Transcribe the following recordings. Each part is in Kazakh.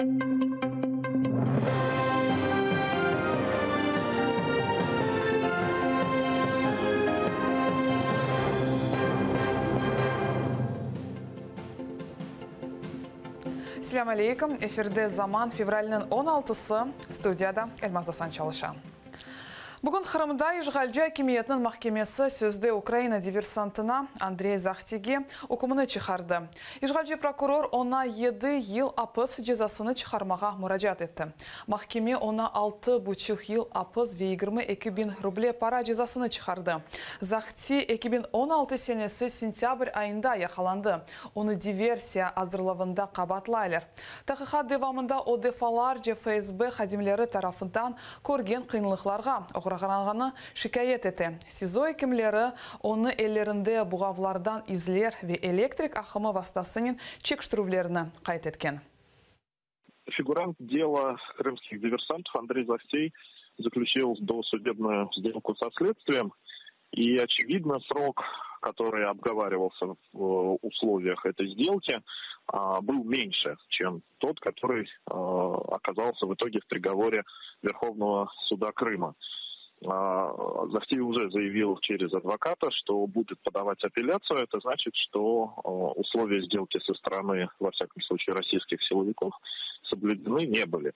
Assalamu alaikum. Эфирде Заман февральның 16-сы студияда Эльмаз Асан Чалыша. Бүгін Қырымда Ишғалжы әкимиетінің махкемесі сөзде Украина диверсантына Андрей Захтиге үкіміні чықарды. Ишғалжы прокурор она 7 ел апыс жазасыны чықармаға мұражат етті. Махкеме она 6,5 ел апыс ve 22.000 рубле пара жазасыны чықарды. Захти 2016 senesi сентябрь айында яқаланды. Оны диверсия азырлавында қабатлайлар. Тақиқат девамында о дефалар же ФСБ хадимлері тарафындан көрген қиынлықларға оғырағанағаны шикайет еті. СИЗО екімлері оны елерінде бұғавлардан излер ве электрик ақымы вастасының чекштірулеріні қайт еткен. Фигурант дела крымских диверсантов Андрей Захтей заключил досудебную сделку со следствием. И, очевидно, срок, который обговаривался в условиях этой сделки, был меньше, чем тот, который оказался в итоге в приговоре Верховного суда Крыма. Захтей уже заявил через адвоката, что будет подавать апелляцию. Это значит, что условия сделки со стороны, во всяком случае, российских силовиков соблюдены не были.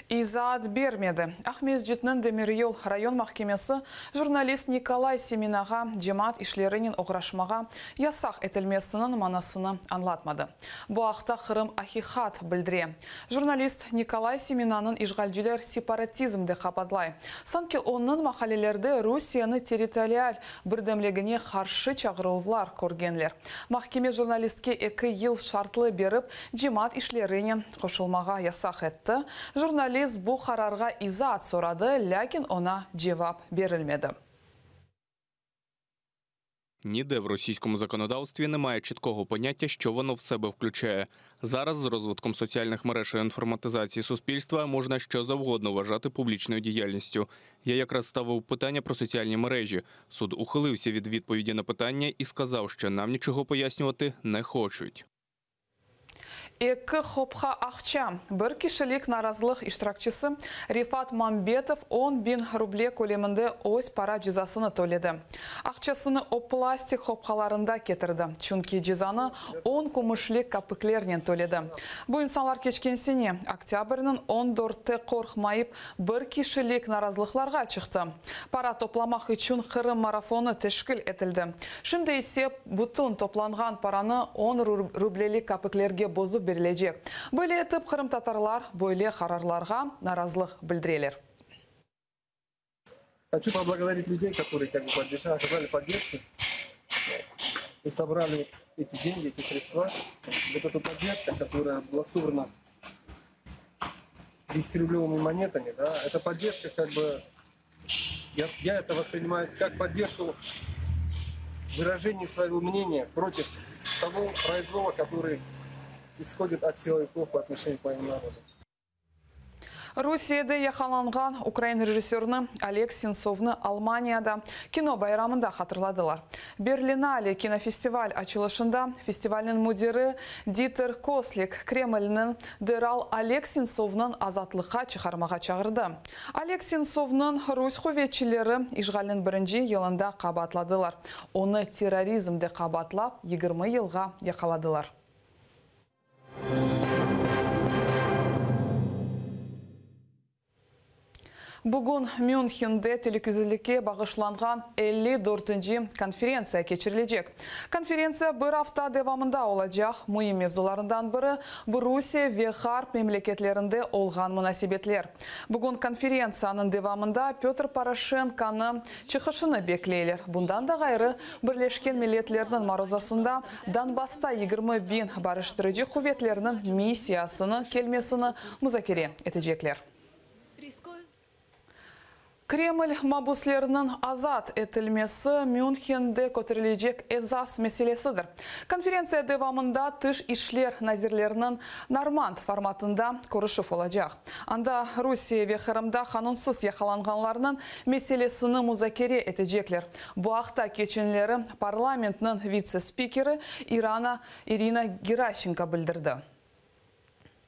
Изаат бермеді. Ахмезжетнің Демирьол район махкемесі журналист Николай Семинаға жемат ишлерінен оғырашмаға ясақ етілмесінің манасыны анлатмады. Бұл ақта Қырым ахихат білдіре. Журналист Николай Семинаның ишғалжілер сепаратизмді қападлай. Санки оның мақалелерді Русияны территориаль бірдемлегіне қаршы чағырылвлар көргенлер. Махкеме журналистке 2 ел шартлы беріп, жемат ишлерінен қошылмаға ясақ етті. Журналист bu қарарға изаат сорады, ләкин она жевап берілмеді. Ніде в російському законодавстві немає чіткого поняття, що воно в себе включає. Зараз з розвитком соціальних мереж і інформатизації суспільства можна що завгодно вважати публічною діяльністю. Я якраз ставив питання про соціальні мережі. Суд ухилився від відповіді на питання і сказав, що нам нічого пояснювати не хочуть. Екі хопха ақча. Бір кишілік наразылық иштиракчысы Рифат Мамбетов 10.000 рубле көлемінде ось пара жазасыны төледі. Ақчасыны о пластик хопхаларында кетірді. Чүнки жазаны 10 көмішлік капыклерінен төледі. Бұл инсанлар кешкенсене октябрінің 14-ті қорқмайып бір кишілік наразылықларға шықты. Пара топламақ үшін Қырым марафоны тешкіл етілді. Шымды есеп бұтын топланған параны 10 рублелік капыклерге бозып берілежек. Бөлі етіп Қырым татарлар бөлі қарарларға наразылық білдірелер. Хочу поблагодарить людей, которые оказали поддержку и собрали эти деньги, эти средства. Вот эту поддержку, которая была собрана 10-рублевыми монетами, да, эта поддержка, как бы, я это воспринимаю как поддержку выражения своего мнения против того произвола, который исходит от силовиков по отношению к моему народу. Русияда яқаланған Украин режиссерны Олег Сенцовны Алманияда кино байрамында қатырладылар. Берлинале кинофестиваль açılışында фестивальның мудиры Дитер Кослик Кремльнің дырал Олег Сенцовның азатлыққа чықармаға чағырды. Олег Сенцовның Русь ховечілері ишғалінің 1-ші елында қабатладылар. Оны терроризмде қабатлап 20 елға яқаладылар. Бүгін Мюнхенде телекөзілікке бағышланған 54-ші конференция кечірілежек. Конференция бір афта девамында олачақ. Мұйым мевзуларындан бірі Русия ве Ғарп мемлекетлерінде олған мұнасебетлер. Бүгін конференцияның девамында Петр Порошенконы чықышыны беклейлер. Бұндан да ғайры Бірлешкен Миллетлерінің марозасында Донбасста 20.000 барыштырыжы құветлерінің миссиясыны келмесіні мұзакере етежеклер. Кремль мабуслерінің азат етілмесі Мюнхенде көтерілежек эзас мәселесідір. Конференция девамында тыш ишлер назирлерінің норманд форматында көрішіф олачақ. Анда Русия ве Қырымда қанунсыз яқаланғанларының мәселесіні музакере етежеклер. Бұақта кеченлері парламентінің вице-спикері Ирина Геращенко білдірді.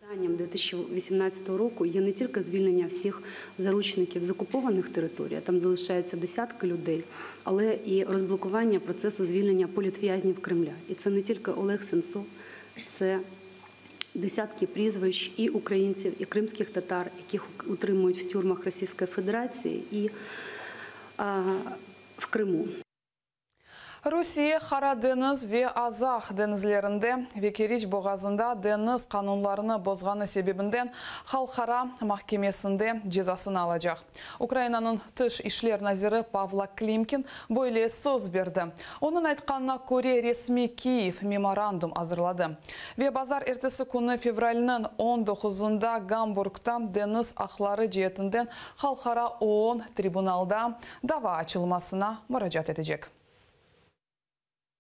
Питанням 2018 року є не тільки звільнення всіх заручників з окупованих територій, а там залишаються десятки людей, але і розблокування процесу звільнення політв'язнів Кремля. І це не тільки Олег Сенцов, це десятки прізвищ і українців, і кримських татар, яких утримують в тюрмах Російської Федерації і в Криму. Русия Хара Дениz ve Azaq denizlerinde ve Keriç boğazında deniz kanunlarını bozganı sebebinden Halkara Mahkemesinde cezasını alacak. Ukrayna'nın Dış İşler Naziri Pavlo Klimkin böyle söz verdi. Onun aytkanına göre resmi Kiev memorandum hazırladı. Ve bazar ertesi günü fevralinin 19'unda Gamburg'da deniz akları cihetinden Halkara OON tribunalda dava açılmasına müracaat edecek.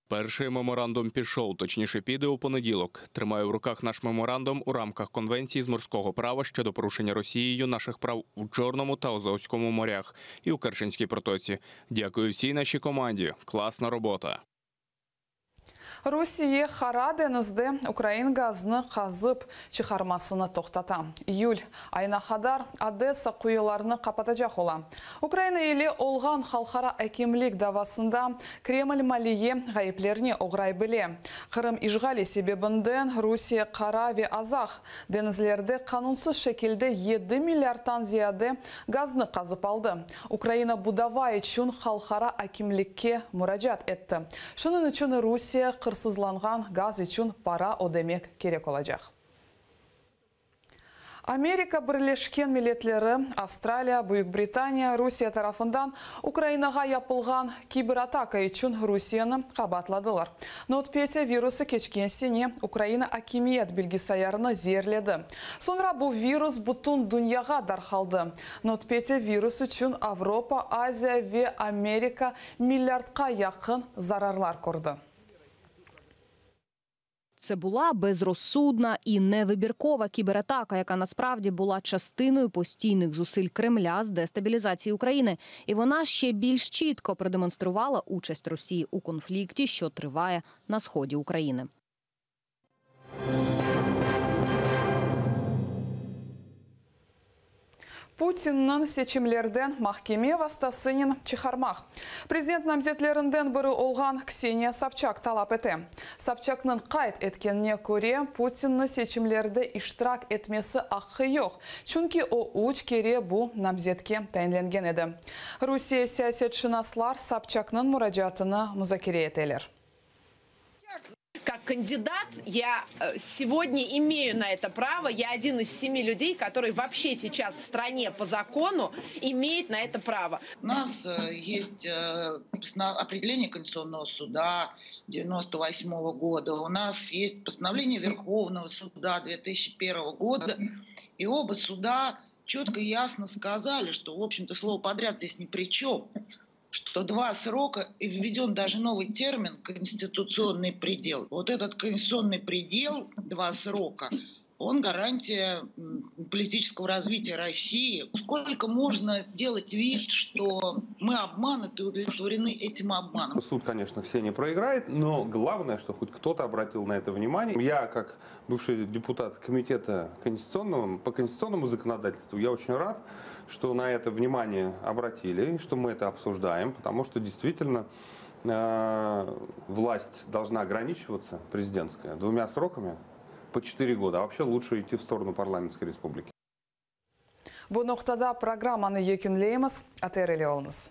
Перший меморандум пішов, точніше піде у понеділок. Тримаю в руках наш меморандум у рамках Конвенції з морського права щодо порушення Росією наших прав в Чорному та Азовському морях і у Керченській протоці. Дякую всій нашій команді. Класна робота. Русия Хара denizde Ukrayn gazını kazıp çıkarmasını toxtata. İyul ayına kadar Odessa kuyularını kapatacak olan. Ukrayna ile olğan halkara hakimlik davasında Kreml maliye gayiplerini oğray bile. Kırım işgali sebebinden Rusya Kara ve Azaq denizlerde kanunsuz şekilde 7 milyardan ziyade gazını kazıp aldı. Ukrayna bu dava için halkara hakimlikке müracaat etti. Şunun için Rusya kırsızlanған gaz için para ödemek gerek olacak. Amerika Birleşken Milletleri, Avustralya, Büyük Britanya, Rusya tarafından Ukrayna'ya yapılgan kiberataka için Rusya'nı kabatladılar. NotPetya virüsü geçken sene Ukrayna hakimiyet bilgisayarını zehirledi. Sonra bu virüs bütün dünyaya darhaldı. NotPetya virüsü için Avrupa, Asya ve Amerika milyardqa yakın zararlar gördü. Це була безрозсудна і невибіркова кібератака, яка насправді була частиною постійних зусиль Кремля з дестабілізації України. І вона ще більш чітко продемонструвала участь Росії у конфлікті, що триває на сході України. Putin'nin seçimlerden mahkeme vastasının çıkarmak. Prezident namzetlerinden biri olğan Kseniya Sobchak talap etti. Sobchak'nın qayt etkenine göre Putin'nin seçimlerde iştirak etmesi hakkı yok. Çünkü o 3 kere bu namzetke tayinlengen edi. Rusya siyasetşinaslar Sobchak'nın müracaatını müzakere eteler. Как кандидат я сегодня имею на это право. Я один из 7 людей, которые вообще сейчас в стране по закону имеют на это право. У нас есть определение Конституционного суда 1998 года. У нас есть постановление Верховного суда 2001 года. И оба суда четко и ясно сказали, что, в общем-то, слово «подряд» здесь ни при чем. Что 2 срока, и введен даже новый термин «конституционный предел». Вот этот конституционный предел, 2 срока, он гарантия политического развития России. Сколько можно делать вид, что мы обмануты и удовлетворены этим обманом? Суд, конечно, Ксения проиграет, но главное, что хоть кто-то обратил на это внимание. Я, как бывший депутат комитета по конституционному законодательству, я очень рад, что на это внимание обратили, что мы это обсуждаем, потому что действительно власть должна ограничиваться, президентская, 2 сроками по 4 года, а вообще лучше идти в сторону парламентской республики. Bu noktada programını yekünleyimiz. Atereli olunuz.